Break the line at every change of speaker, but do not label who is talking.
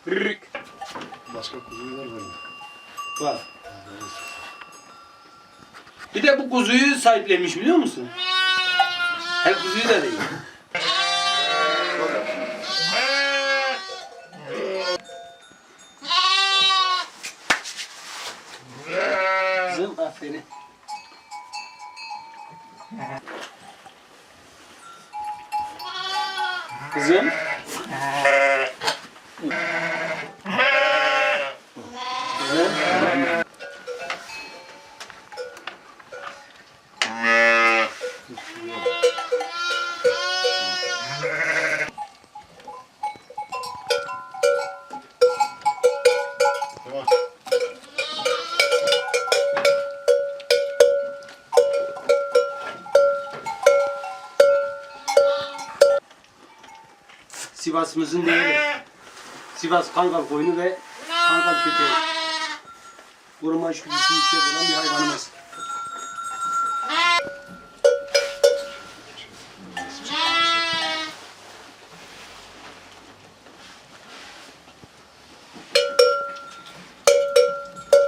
Rık.
Başka kuzular var mı?
Var. Bir de bu kuzuyu sahiplenmiş biliyor musun? Her kuzuyu da değil. Kızım aferin. Kızım. Kızım. Sivas'ımızın değeri. Sivas kangal koyunu ve kangal köpeği. Koruma içgüdüsü yüksek olan bir hayvanımız.